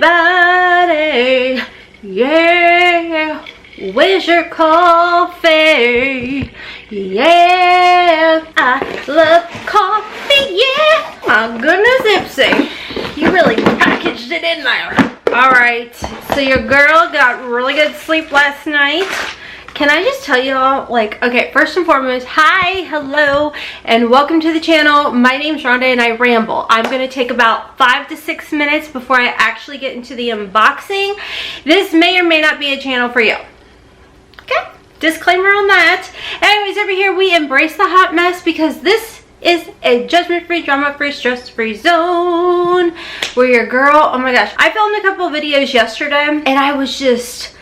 everybody. Yeah. Where's your coffee? Yeah. I love coffee. Yeah. My goodness, Ipsy. You really packaged it in there. Alright. So your girl got really good sleep last night. Can I just tell y'all, like, okay, first and foremost, hi, hello, and welcome to the channel. My name's Rhonda and I ramble. I'm going to take about 5 to 6 minutes before I actually get into the unboxing. This may or may not be a channel for you. Okay, disclaimer on that. Anyways, over here we embrace the hot mess because this is a judgment-free, drama-free, stress-free zone where your girl, oh my gosh, I filmed a couple videos yesterday and I was just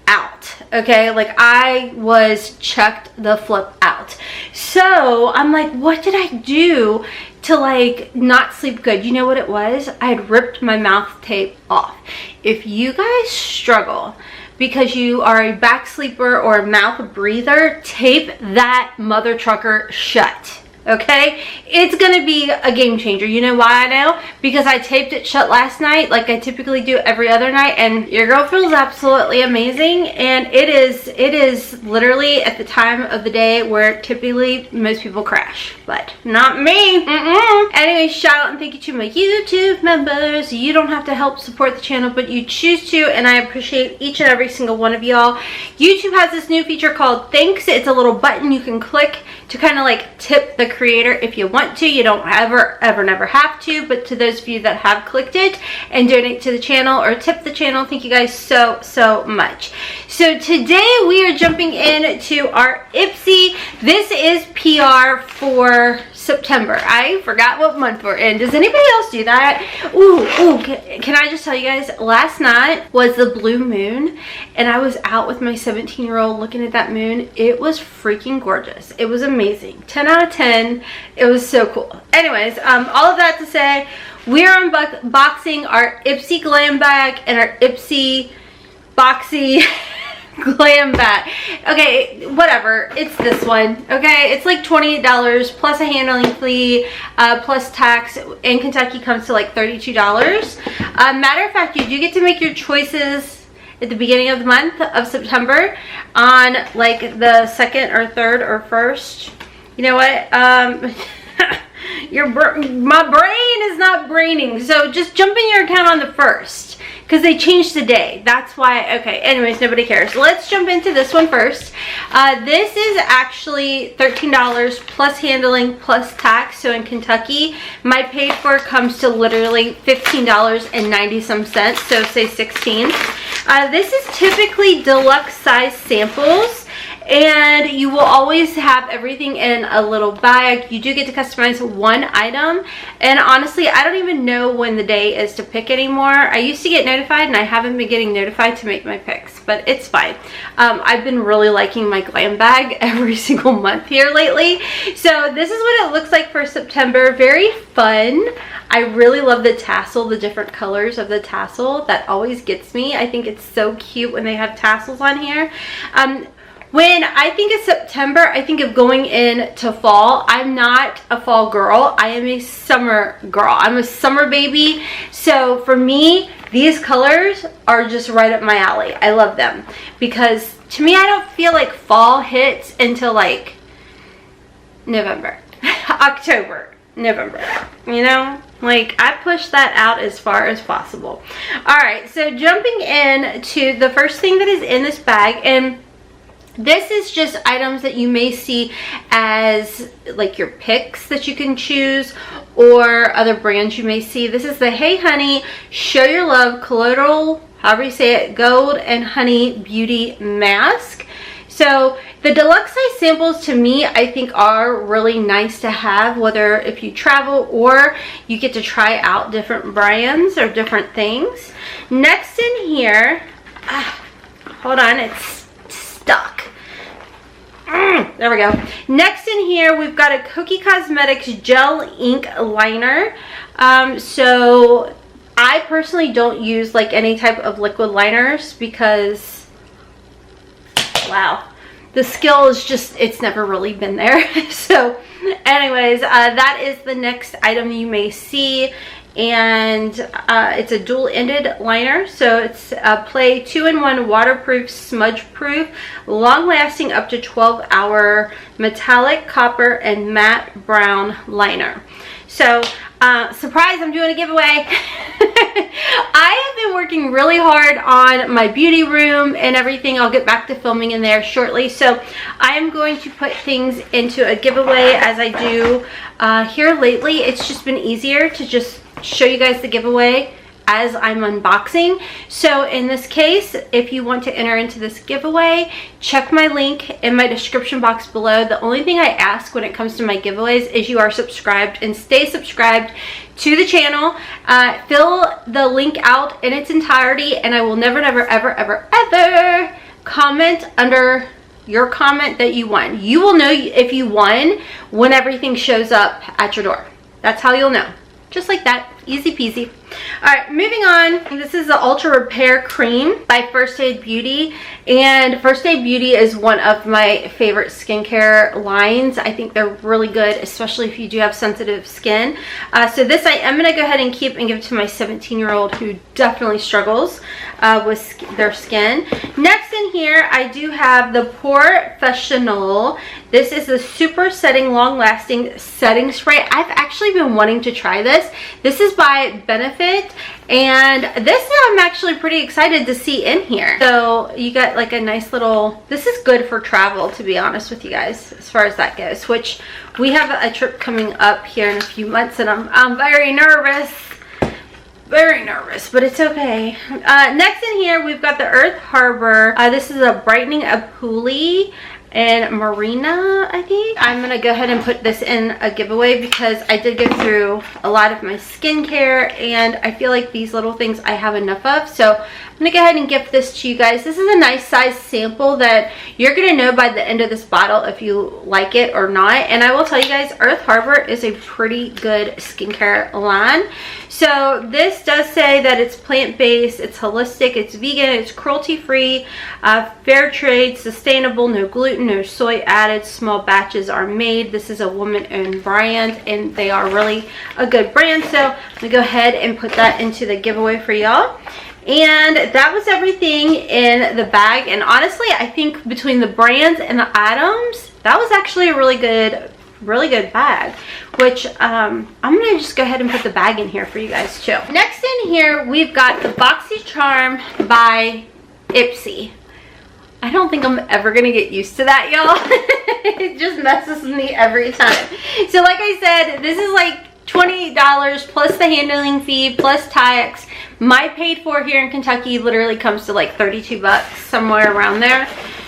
out, okay? Like, I was checked the flip out. So I'm like, what did I do to like not sleep good? You know what it was? I had ripped my mouth tape off. If you guys struggle because you are a back sleeper or a mouth breather, tape that mother trucker shut. Okay, it's gonna be a game changer. You know why I know? Because I taped it shut last night like I typically do every other night, and your girl feels absolutely amazing. And it is literally at the time of the day where typically most people crash, but not me. Anyway, shout out and thank you to my YouTube members. You don't have to help support the channel, but you choose to, and I appreciate each and every single one of y'all. YouTube has this new feature called Thanks. It's a little button you can click to kind of like tip the creator if you want to. You don't ever never have to, but to those of you that have clicked it and donate to the channel or tip the channel, thank you guys so much. So today we are jumping into our Ipsy. This is PR for September. I forgot what month we're in. Does anybody else do that? Ooh, can I just tell you guys, last night was the blue moon and I was out with my 17-year-old looking at that moon. It was freaking gorgeous. It was amazing. 10 out of 10. It was so cool. Anyways, all of that to say, we're unboxing our Ipsy Glam Bag and our Ipsy Boxy Glam Bag. Okay, whatever, it's this one. Okay, it's like $28 plus a handling fee, plus tax. In Kentucky comes to like $32. Matter of fact, you do get to make your choices at the beginning of the month of September on like the 2nd or 3rd or 1st. You know what? My brain is not braining, so just jump in your account on the 1st because they changed the day. That's why. Okay, anyways, nobody cares. Let's jump into this one first. This is actually $13 plus handling plus tax. So in Kentucky, my paid for comes to literally $15.90 some cents, so say 16. This is typically deluxe size samples, and you will always have everything in a little bag. You do get to customize one item, and honestly, I don't even know when the day is to pick anymore. I used to get notified, and I haven't been getting notified to make my picks, but it's fine. I've been really liking my glam bag every single month here lately. So this is what it looks like for September. Very fun. I really love the tassel, the different colors of the tassel. That always gets me. I think it's so cute when they have tassels on here. When I think of September, I think of going into fall. I'm not a fall girl. I am a summer girl. I'm a summer baby. So for me, these colors are just right up my alley. I love them because to me, I don't feel like fall hits until like November, October, November, you know? Like, I push that out as far as possible. All right, so jumping in to the first thing that is in this bag, and this is just items that you may see as like your picks that you can choose, or other brands you may see. This is the Hey Honey Show Your Love Colloidal, however you say it, Gold and Honey Beauty Mask. So the deluxe size samples to me, I think are really nice to have, whether if you travel or you get to try out different brands or different things. Next in here, hold on, it's stuck. There we go. Next in here, we've got a Cookie Cosmetics Gel Ink Liner. So I personally don't use like any type of liquid liners because, wow, the skill is just, it's never really been there. So anyways, that is the next item you may see. and it's a dual-ended liner, so it's a Play 2-in-1 waterproof, smudge-proof, long-lasting up to 12-hour metallic, copper, and matte brown liner. So surprise, I'm doing a giveaway. I have been working really hard on my beauty room and everything. I'll get back to filming in there shortly. So I am going to put things into a giveaway as I do here lately. It's just been easier to just show you guys the giveaway as I'm unboxing. So in this case, if you want to enter into this giveaway, check my link in my description box below. The only thing I ask when it comes to my giveaways is you are subscribed and stay subscribed to the channel. Fill the link out in its entirety, and I will never ever comment under your comment that you won. You will know if you won when everything shows up at your door. That's how you'll know. Just like that. Easy peasy. Alright, moving on. This is the Ultra Repair Cream by First Aid Beauty. And First Aid Beauty is one of my favorite skincare lines. I think they're really good, especially if you do have sensitive skin. So this I am going to go ahead and keep and give to my 17-year-old who definitely struggles with their skin. Next in here, I do have the Professional. This is the Super Setting Long Lasting Setting Spray. I've actually been wanting to try this. This is by Benefit, and this I'm actually pretty excited to see in here. So you got like a nice little, this is good for travel, to be honest with you guys, as far as that goes, which we have a trip coming up here in a few months, and I'm very nervous, but it's okay. Next in here, we've got the Earth Harbor. This is a brightening Apuli and Marina, I think. I'm gonna go ahead and put this in a giveaway because I did go through a lot of my skincare, and I feel like these little things I have enough of. So I'm gonna go ahead and gift this to you guys. This is a nice size sample that you're gonna know by the end of this bottle if you like it or not. And I will tell you guys, Earth Harbor is a pretty good skincare line. So this does say that it's plant-based, it's holistic, it's vegan, it's cruelty-free, fair trade, sustainable, no gluten, no soy added, small batches are made. This is a woman-owned brand, and they are really a good brand. So I'm gonna go ahead and put that into the giveaway for y'all. And that was everything in the bag. And honestly, I think between the brands and the items, that was actually a really good bag, which I'm gonna just go ahead and put the bag in here for you guys too. Next in here, we've got the Boxycharm by Ipsy. I don't think I'm ever gonna get used to that, y'all. It just messes with me every time. So like I said, this is like $28 plus the handling fee plus tax. My paid for here in Kentucky literally comes to like 32 bucks, somewhere around there.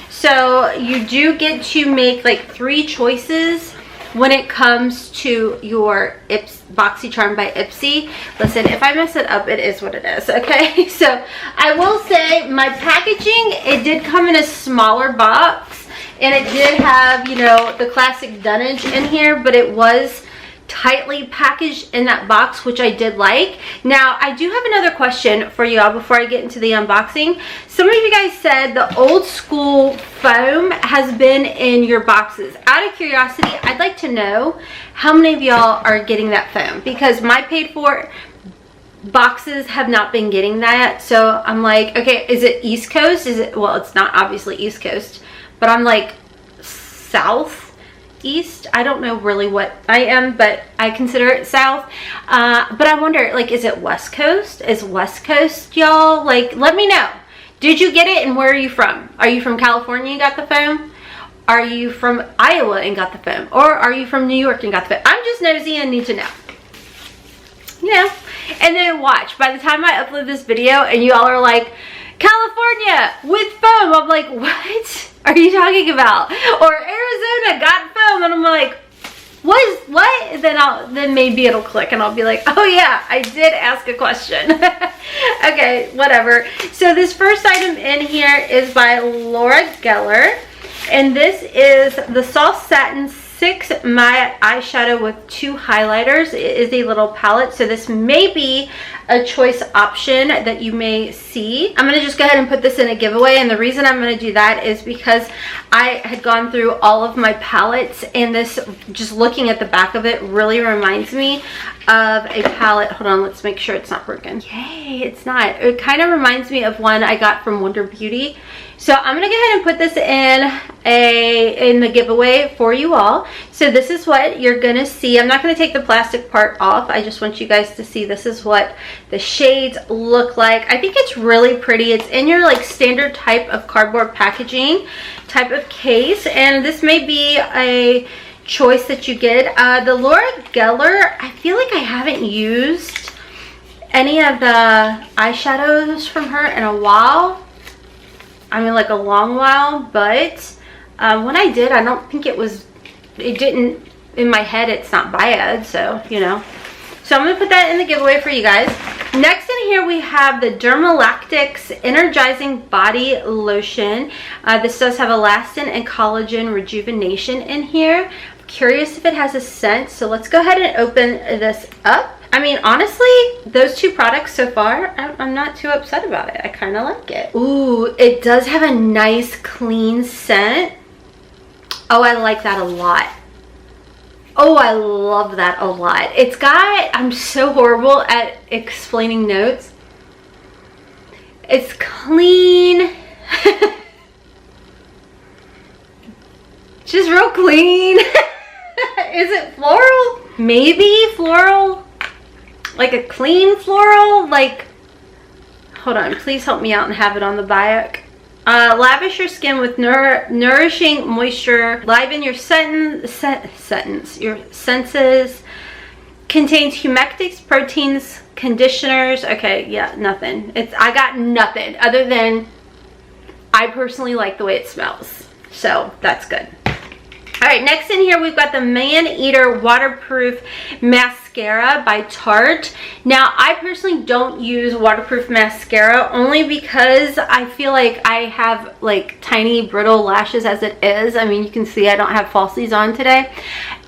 So you do get to make like 3 choices when it comes to your Boxycharm by Ipsy. Listen, if I mess it up, it is what it is, okay? So I will say my packaging, it did come in a smaller box, and it did have, you know, the classic dunnage in here, but it was tightly packaged in that box, which I did like. Now I do have another question for y'all before I get into the unboxing. Some of you guys said the old school foam has been in your boxes. Out of curiosity, I'd like to know how many of y'all are getting that foam, because my paid for boxes have not been getting that. So I'm like, okay, is it East Coast? Is it, well, it's not obviously East Coast, but I'm like south east. I don't know really what I am, but I consider it south. But I wonder, like, is it West Coast? Is West Coast, y'all? Like, let me know. Did you get it, and where are you from? Are you from California and got the foam? Are you from Iowa and got the foam? Or are you from New York and got the foam? I'm just nosy and need to know. You know? And then watch, by the time I upload this video and you all are like, California with foam, I'm like, what are you talking about? Or Arizona got foam, and I'm like, what? And then maybe it'll click and I'll be like, oh yeah, I did ask a question. Okay, whatever. So this first item in here is by Laura Geller, and this is the Soft Satin 6 Matte Eyeshadow with 2 highlighters. It is a little palette, so this may be a choice option that you may see. I'm going to just go ahead and put this in a giveaway, and the reason I'm going to do that is because I had gone through all of my palettes, and this, just looking at the back of it, really reminds me of a palette. Hold on, let's make sure it's not broken. Yay, it's not. It kind of reminds me of one I got from Wonder Beauty. So I'm gonna go ahead and put this in the giveaway for you all. So this is what you're gonna see. I'm not gonna take the plastic part off. I just want you guys to see this is what the shades look like. I think it's really pretty. It's in your like standard type of cardboard packaging type of case, and this may be a choice that you get. The Laura Geller, I feel like I haven't used any of the eyeshadows from her in a while. I mean, like a long while, but when I did, I don't think it didn't, in my head, it's not bad, so, you know. So I'm going to put that in the giveaway for you guys. Next in here, we have the Dermalactics Energizing Body Lotion. This does have elastin and collagen rejuvenation in here. I'm curious if it has a scent, so let's go ahead and open this up. I mean, honestly, those two products so far, I'm not too upset about it. I kind of like it. Ooh, it does have a nice clean scent. Oh, I like that a lot. Oh, I love that a lot. It's got, I'm so horrible at explaining notes. It's clean. Just real clean. Is it floral? Maybe floral. Like a clean floral, like, hold on, please help me out and have it on the back. Lavish your skin with nourishing moisture, liven your your senses, contains humectants, proteins, conditioners. Okay, yeah, nothing. I got nothing other than I personally like the way it smells, so that's good. All right, next in here, we've got the Man Eater Waterproof Mascara by Tarte. Now, I personally don't use waterproof mascara only because I feel like I have like tiny brittle lashes as it is. I mean, you can see I don't have falsies on today.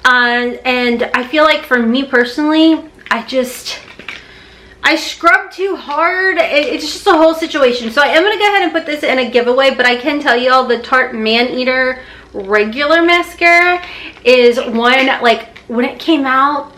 And I feel like for me personally, I scrub too hard. It's just a whole situation. So I am going to go ahead and put this in a giveaway, but I can tell you all the Tarte Man Eater regular mascara is one, like when it came out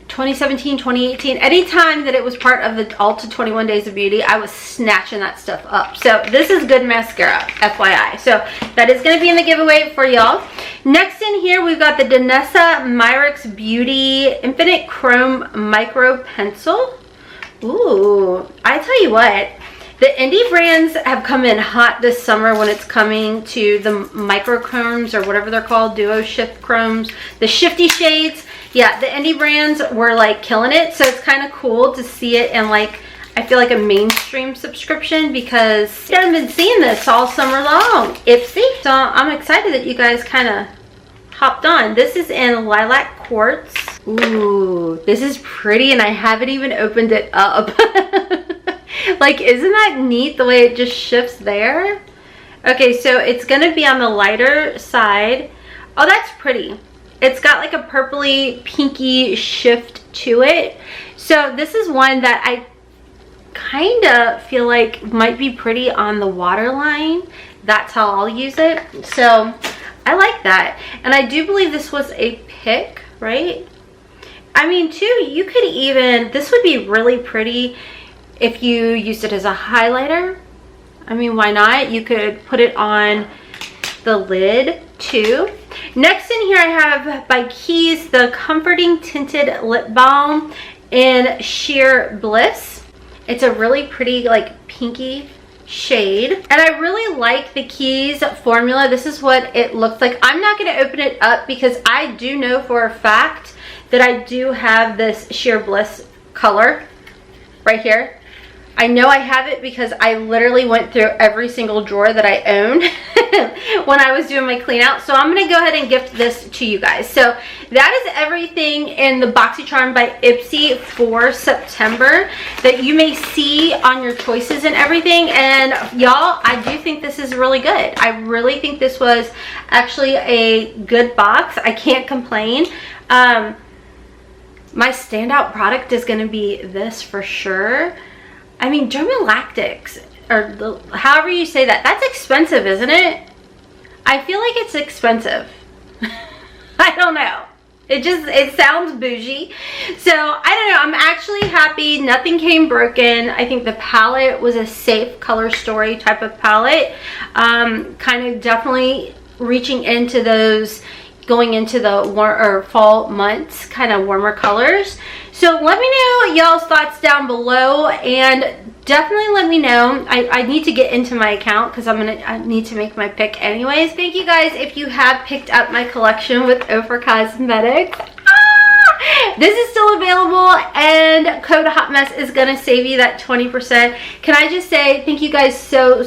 2017, 2018, anytime that it was part of the Ulta 21 Days of Beauty, I was snatching that stuff up. So this is good mascara, FYI. So that is going to be in the giveaway for y'all. Next in here, we've got the Danessa Myricks Beauty Infinite Chrome Micro Pencil. Ooh, I tell you what, the indie brands have come in hot this summer when it's coming to the micro chromes, or whatever they're called, duo shift chromes, the shifty shades. Yeah, the indie brands were like killing it, so it's kind of cool to see it in, like, I feel like a mainstream subscription, because you haven't been seeing this all summer long, Ipsy. So I'm excited that you guys kind of hopped on. This is in Lilac Quartz. Ooh, this is pretty, and I haven't even opened it up. Like, isn't that neat the way it just shifts there? Okay, so it's gonna be on the lighter side. Oh, that's pretty. It's got like a purpley pinky shift to it. So this is one that I kind of feel like might be pretty on the waterline. That's how I'll use it. So I like that. And I do believe this was a pick, right? I mean, too, you could even, this would be really pretty if you used it as a highlighter. I mean, why not? You could put it on the lid too. Next in here, I have by Keys the Comforting Tinted Lip Balm in Sheer Bliss. It's a really pretty, like, pinky shade, and I really like the Keys formula. This is what it looks like. I'm not going to open it up because I do know for a fact that I do have this Sheer Bliss color right here. I know I have it because I literally went through every single drawer that I own when I was doing my clean out. So I'm going to go ahead and gift this to you guys. So that is everything in the Boxycharm by Ipsy for September that you may see on your choices and everything. And y'all, I do think this is really good. I really think this was actually a good box. I can't complain. my standout product is going to be this for sure. I mean, Dermalactics, or however you say that, that's expensive, isn't it? I feel like it's expensive. I don't know. It sounds bougie. So, I don't know. I'm actually happy. Nothing came broken. I think the palette was a safe color story type of palette. Kind of definitely reaching into those, going into the fall months, kind of warmer colors. So let me know y'all's thoughts down below, and definitely let me know. I need to get into my account because I need to make my pick anyways. Thank you guys if you have picked up my collection with OFRA Cosmetics. This is still available, and code Hotmess is gonna save you that 20%. Can I just say thank you guys so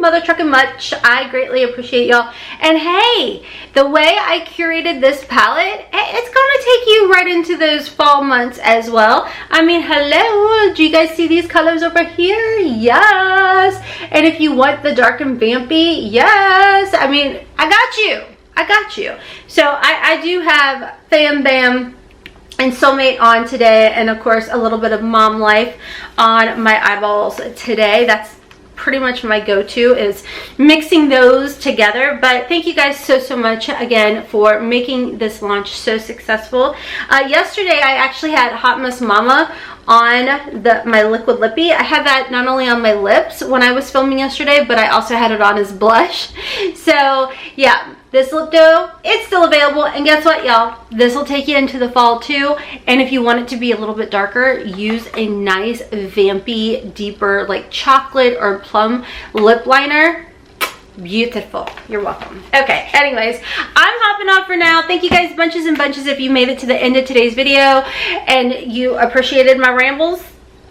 mother trucking much. I greatly appreciate y'all. And hey, the way I curated this palette, it's gonna take you right into those fall months as well. I mean, hello, do you guys see these colors over here? Yes. And if you want the dark and vampy, yes. I mean, I got you. I got you. So I do have Fam Bam and Soulmate on today, and of course a little bit of Mom Life on my eyeballs today. That's pretty much my go-to, is mixing those together. But thank you guys so much again for making this launch so successful. Yesterday I actually had Hotmess Momma on my liquid lippy. I had that not only on my lips when I was filming yesterday, but I also had it on as blush. So yeah, this lip dough, it's still available, and guess what, y'all? This will take you into the fall too. And if you want it to be a little bit darker, use a nice vampy, deeper, like chocolate or plum lip liner. Beautiful. You're welcome. Okay, anyways, I'm hopping off for now. Thank you guys bunches and bunches if you made it to the end of today's video and you appreciated my rambles.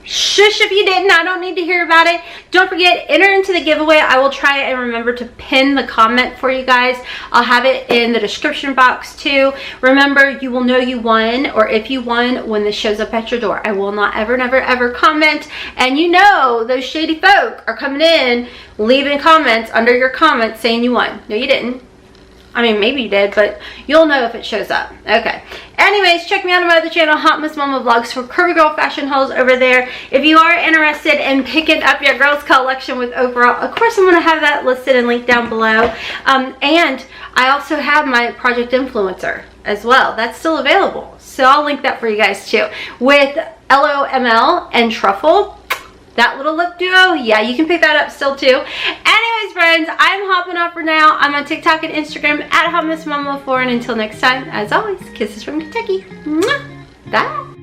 Shush if you didn't. I don't need to hear about it. Don't forget, enter into the giveaway. I will try and remember to pin the comment for you guys. I'll have it in the description box too. Remember, you will know you won, or if you won, when this shows up at your door. I will not ever, never, ever comment. And you know those shady folk are coming in, leaving comments under your comments saying you won. No, you didn't. I mean, maybe you did, but you'll know if it shows up. Okay. Anyways, check me out on my other channel, Hotmess Momma Vlogs, for curvy girl fashion hauls over there. If you are interested in picking up your girls collection with OFRA, of course I'm going to have that listed and linked down below. And I also have my Project Influencer as well. That's still available. So I'll link that for you guys too. With LOML and Truffle. That little lip duo, yeah, you can pick that up still too. Anyways, friends, I'm hopping off for now. I'm on TikTok and Instagram at HotmessMomma4. And until next time, as always, kisses from Kentucky. Mwah! Bye.